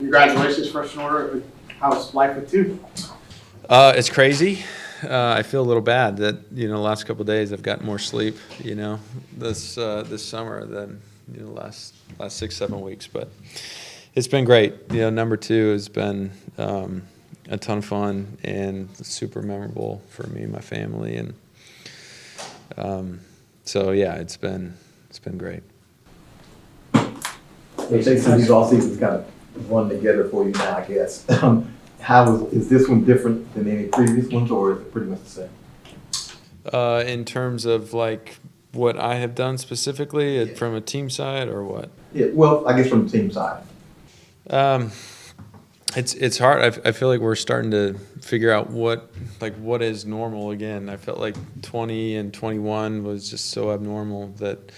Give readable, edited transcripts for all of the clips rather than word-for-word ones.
Congratulations, first in order. How's life with two? It's crazy. I feel a little bad that the last couple of days I've gotten more sleep. This summer than the last 6-7 weeks, but it's been great. Number two has been a ton of fun and super memorable for me and my family, and so yeah, it's been great. Hey, Jason, these all seasons kind of run together for you now, I guess. How is this one different than any previous ones, or is it pretty much the same? In terms of like what I have done specifically Yeah. from a team side, or what? Yeah, well, I guess from the team side. It's hard. I feel like we're starting to figure out what is normal again. I felt like 20 and 21 was just so abnormal that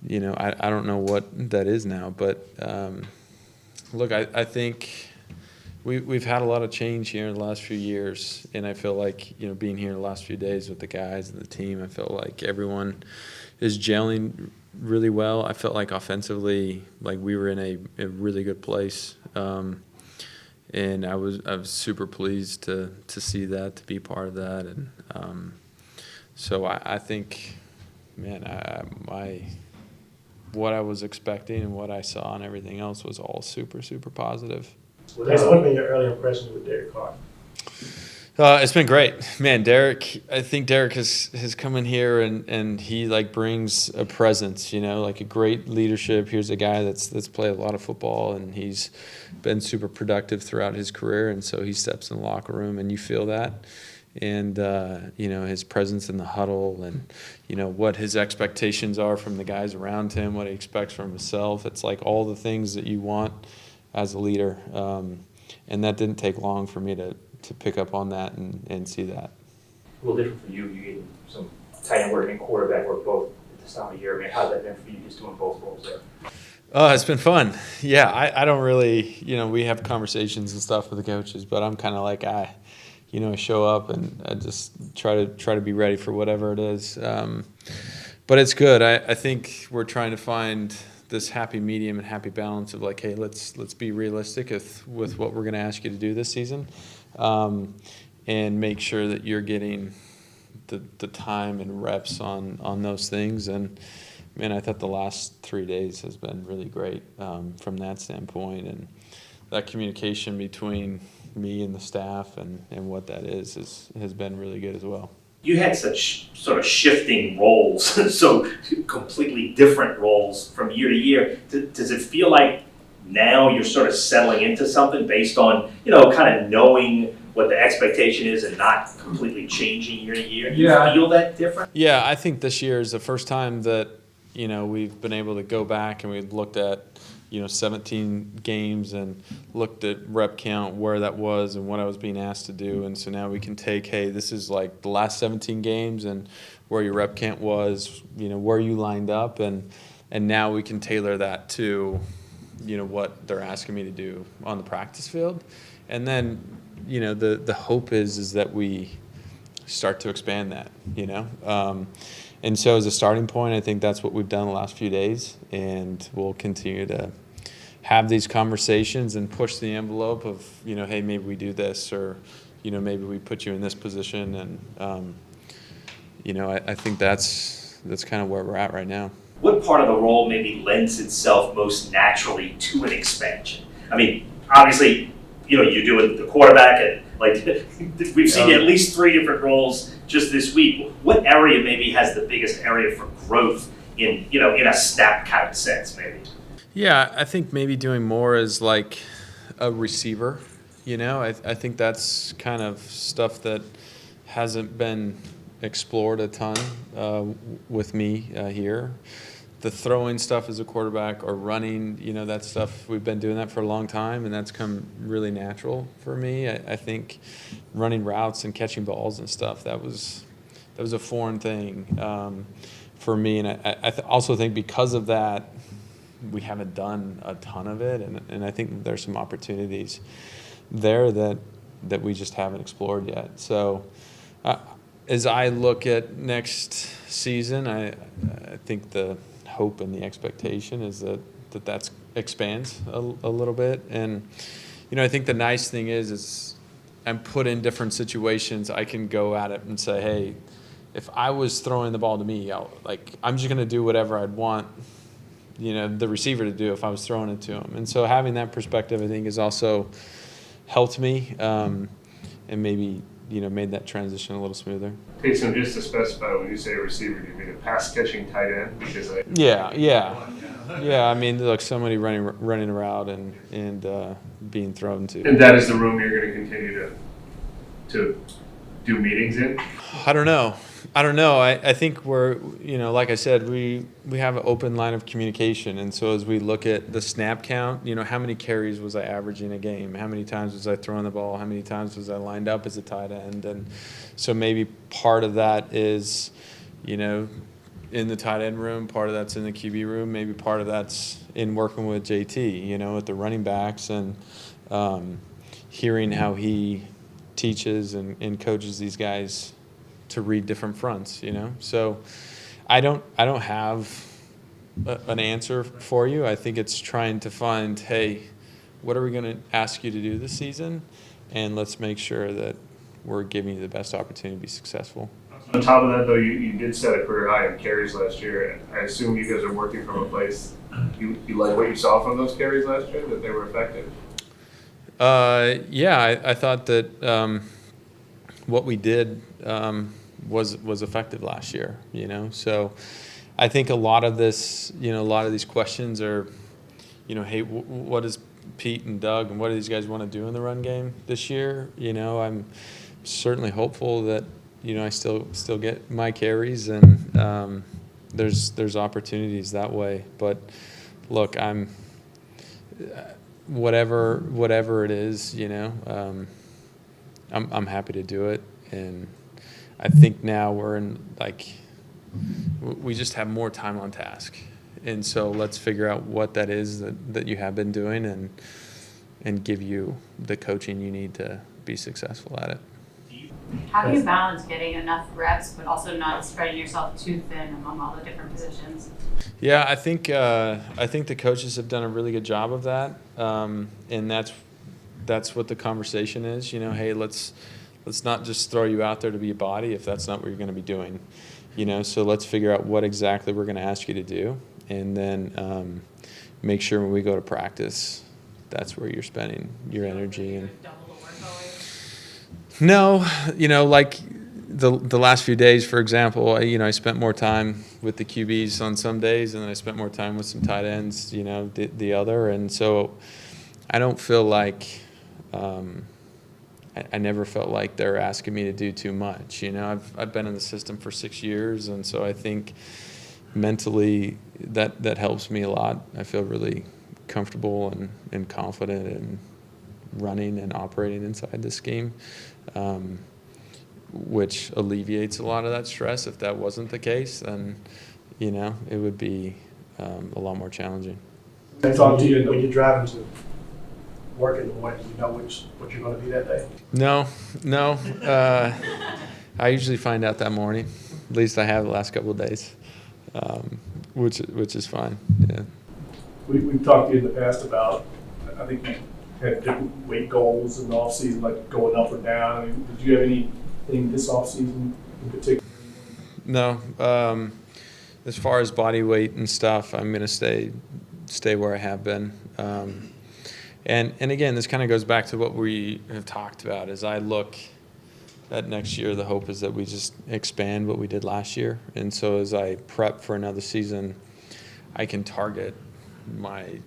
I don't know what that is now. But look, I think we've had a lot of change here in the last few years, and I feel like being here the last few days with the guys and the team, I feel like everyone is gelling really well. I felt like offensively, like we were in a really good place. And I was super pleased to see that, to be part of that, and so I think, man, what I was expecting and what I saw and everything else was all super positive. Well, that's what been your early impressions with Derek Carr? It's been great, man. I think Derek has come in here and he brings a presence, like a great leadership. Here's a guy that's played a lot of football, and he's been super productive throughout his career, and so he steps in the locker room and you feel that, and his presence in the huddle, and what his expectations are from the guys around him, what he expects from himself. It's like all the things that you want as a leader, and that didn't take long for me to pick up on that and see that. A little different for you. You getting some tight end work and quarterback work both at this time of year. I mean, how's that been for you, just doing both roles there? It's been fun. Yeah, I don't really, we have conversations and stuff with the coaches, but I'm kind of like I show up and I just try to be ready for whatever it is. But it's good. I think we're trying to find this happy medium and happy balance of like, hey, let's be realistic with what we're going to ask you to do this season, and make sure that you're getting the time and reps on those things. And man, I thought the last 3 days has been really great from that standpoint, and that communication between me and the staff and what that has been really good as well. You had such sort of shifting roles, so completely different roles from year to year. Does it feel like now you're sort of settling into something based on, kind of knowing what the expectation is and not completely changing year to year? Do you feel that different? Yeah, I think this year is the first time that, we've been able to go back and we've looked at, 17 games and looked at rep count, where that was and what I was being asked to do. And so now we can take, hey, this is like the last 17 games and where your rep count was, where you lined up. And now we can tailor that to, what they're asking me to do on the practice field. And then, the hope is that we start to expand that, And so as a starting point, I think that's what we've done the last few days, and we'll continue to have these conversations and push the envelope of, hey, maybe we do this, or, maybe we put you in this position. And, I think that's kind of where we're at right now. What part of the role maybe lends itself most naturally to an expansion? I mean, obviously, you're doing the quarterback, and we've seen at least 3 different roles just this week. What area maybe has the biggest area for growth in a snap kind of sense, maybe? Yeah, I think maybe doing more as like a receiver. I think that's kind of stuff that hasn't been explored a ton with me here. The throwing stuff as a quarterback or running, that stuff, we've been doing that for a long time, and that's come really natural for me. I think running routes and catching balls and stuff, that was a foreign thing for me. And I also think because of that, we haven't done a ton of it, and I think there's some opportunities there that we just haven't explored yet. So as I look at next season, I think the hope and the expectation is that's expands a little bit. And, I think the nice thing is I'm put in different situations. I can go at it and say, hey, if I was throwing the ball to me, I'm just going to do whatever I'd want, the receiver to do if I was throwing it to him. And so having that perspective, I think, has also helped me and maybe, made that transition a little smoother. Taysom, just to specify, when you say receiver, do you mean a pass-catching tight end? Because Yeah, I mean, look, somebody running around and being thrown to. And that is the room you're going to continue to do meetings in? I don't know. I think we're, like I said, we have an open line of communication. And so as we look at the snap count, how many carries was I averaging a game? How many times was I throwing the ball? How many times was I lined up as a tight end? And so maybe part of that is, in the tight end room, part of that's in the QB room, maybe part of that's in working with JT, with the running backs and hearing how he teaches and coaches these guys to read different fronts, So I don't have an answer for you. I think it's trying to find, hey, what are we going to ask you to do this season? And let's make sure that we're giving you the best opportunity to be successful. On top of that, though, you did set a career high in carries last year. I assume you guys are working from a place, you like what you saw from those carries last year, that they were effective? I thought that what we did was effective last year, So I think a lot of this, a lot of these questions are, hey, what does Pete and Doug and what do these guys want to do in the run game this year? I'm certainly hopeful that, I still get my carries and there's opportunities that way. But look, I'm whatever it is, I'm happy to do it. And I think now we're in, we just have more time on task. And so let's figure out what that is that you have been doing and give you the coaching you need to be successful at it. How do you balance getting enough reps but also not spreading yourself too thin among all the different positions? Yeah, I think the coaches have done a really good job of that, and that's what the conversation is. Hey, let's not just throw you out there to be a body if that's not what you're going to be doing. So let's figure out what exactly we're going to ask you to do, and then make sure when we go to practice, that's where you're spending your energy. And no, like the last few days, for example, I spent more time with the QBs on some days, and then I spent more time with some tight ends, the other. And so I don't feel like I never felt like they're asking me to do too much. I've been in the system for 6 years, and so I think mentally that helps me a lot. I feel really comfortable and confident in running and operating inside the scheme, which alleviates a lot of that stress. If that wasn't the case, then it would be a lot more challenging. They talk to you when you're driving to work in the morning. Do you know what you're going to be that day? No. I usually find out that morning. At least I have the last couple of days, which is fine. Yeah. We've talked to you in the past about, I think you had different weight goals in the off season, like going up or down. I mean, did you have anything this off season in particular? No. As far as body weight and stuff, I'm going to stay where I have been. And again, this kind of goes back to what we have talked about. As I look at next year, the hope is that we just expand what we did last year. And so as I prep for another season, I can target my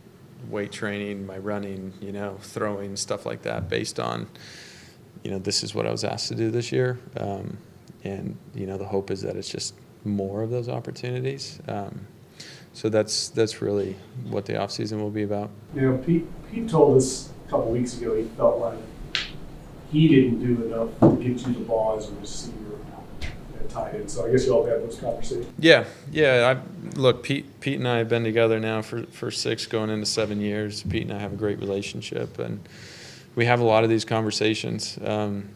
weight training, my running, throwing, stuff like that based on, this is what I was asked to do this year. And, the hope is that it's just more of those opportunities. So that's really what the offseason will be about. Pete told us a couple weeks ago he felt like he didn't do enough to get you the ball as a receiver at tight end. So I guess y'all had those conversations. Yeah. Look, Pete and I have been together now for 6 going into 7 years. Pete and I have a great relationship, and we have a lot of these conversations. And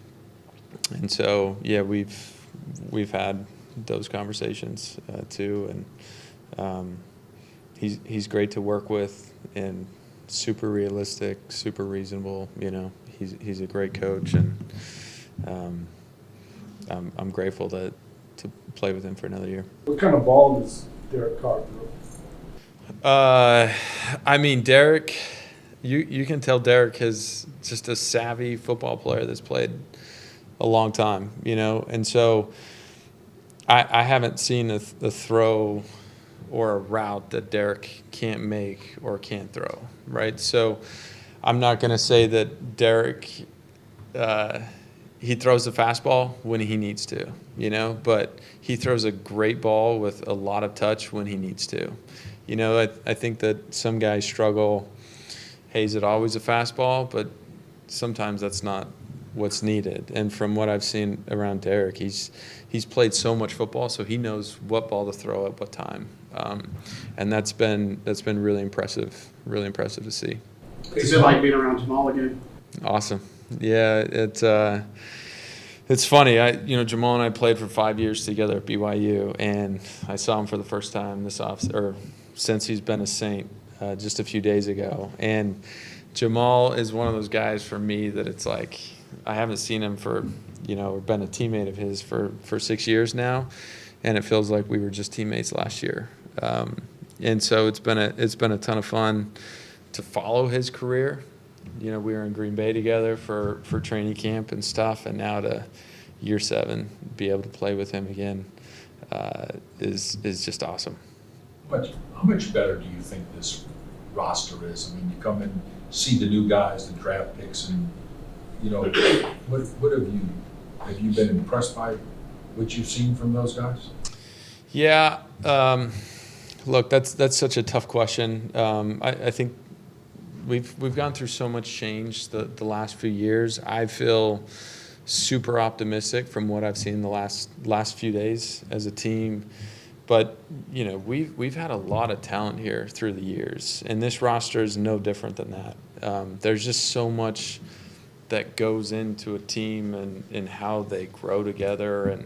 so, yeah, we've had those conversations too. And he's great to work with and super realistic, super reasonable. He's a great coach, and I'm grateful to play with him for another year. What kind of ball does Derek Carr throw? Derek, you can tell Derek is just a savvy football player that's played a long time, and so I haven't seen a throw or a route that Derek can't make or can't throw, right? So I'm not going to say that Derek, he throws the fastball when he needs to, but he throws a great ball with a lot of touch when he needs to. I think that some guys struggle, hey, is it always a fastball? But sometimes that's not what's needed. And from what I've seen around Derek, he's played so much football, so he knows what ball to throw at what time. And that's been really impressive to see. Is it like being around Jamal again? Awesome. Yeah, it's funny. Jamal and I played for 5 years together at BYU, and I saw him for the first time since he's been a Saint just a few days ago. And Jamal is one of those guys for me that it's like I haven't seen him for or been a teammate of his for 6 years now, and it feels like we were just teammates last year. And so it's been a ton of fun to follow his career. We were in Green Bay together for training camp and stuff, and now to year 7 be able to play with him again is just awesome. How much better do you think this roster is? I mean, you come in, see the new guys, the draft picks, and what have you been impressed by what you've seen from those guys? Yeah, look, that's such a tough question. I think we've gone through so much change the last few years. I feel super optimistic from what I've seen the last few days as a team. But we've had a lot of talent here through the years, and this roster is no different than that. There's just so much that goes into a team and how they grow together,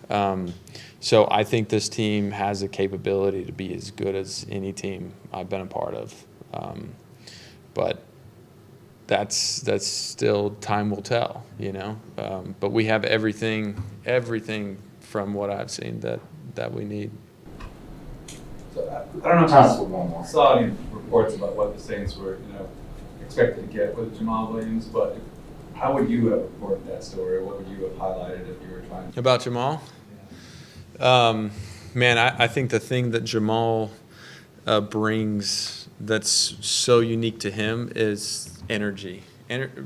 and so I think this team has the capability to be as good as any team I've been a part of. But that's still time will tell, But we have everything from what I've seen that we need. So I don't know if you saw any reports about what the Saints were, expected to get with Jamal Williams, but how would you have reported that story? What would you have highlighted if you were trying to? About Jamal? Man, I think the thing that Jamal brings that's so unique to him is energy.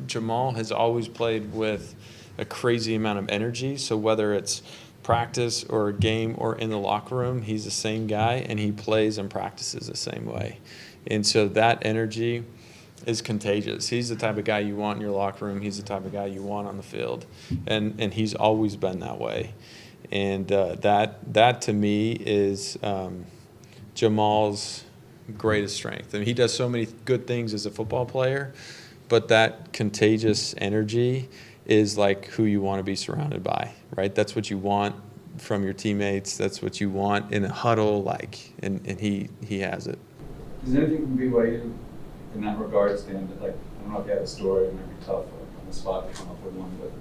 Jamal has always played with a crazy amount of energy, so whether it's practice or a game or in the locker room, he's the same guy, and he plays and practices the same way. And so that energy is contagious. He's the type of guy you want in your locker room. He's the type of guy you want on the field, and he's always been that way. And that to me is Jamal's greatest strength. I mean, he does so many good things as a football player, but that contagious energy is like who you want to be surrounded by, right? That's what you want from your teammates. That's what you want in a huddle, and he has it. Is there anything from BYU in that regard stand that, I don't know if you have a story, it might be tough on the spot to come up with one, but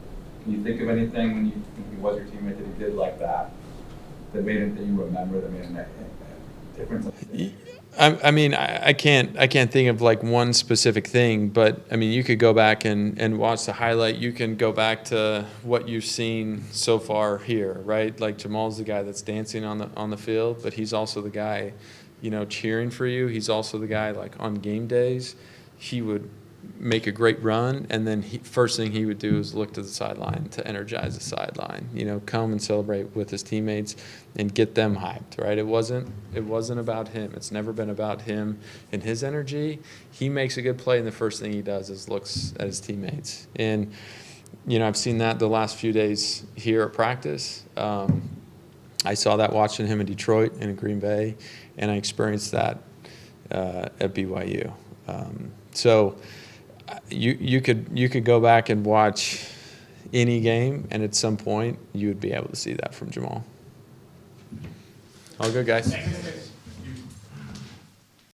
can you think of anything when he was your teammate that he did like that made it, that you remember, that made a difference? I can't think of one specific thing, but you could go back and watch the highlight. You can go back to what you've seen so far here, right? Jamal's the guy that's dancing on the field, but he's also the guy, cheering for you. He's also the guy on game days, he would make a great run, and then first thing he would do is look to the sideline to energize the sideline. Come and celebrate with his teammates and get them hyped. Right? It wasn't about him. It's never been about him and his energy. He makes a good play, and the first thing he does is looks at his teammates. And I've seen that the last few days here at practice. I saw that watching him in Detroit and in Green Bay, and I experienced that at BYU. So you could go back and watch any game, and at some point you would be able to see that from Jamal. All good, guys.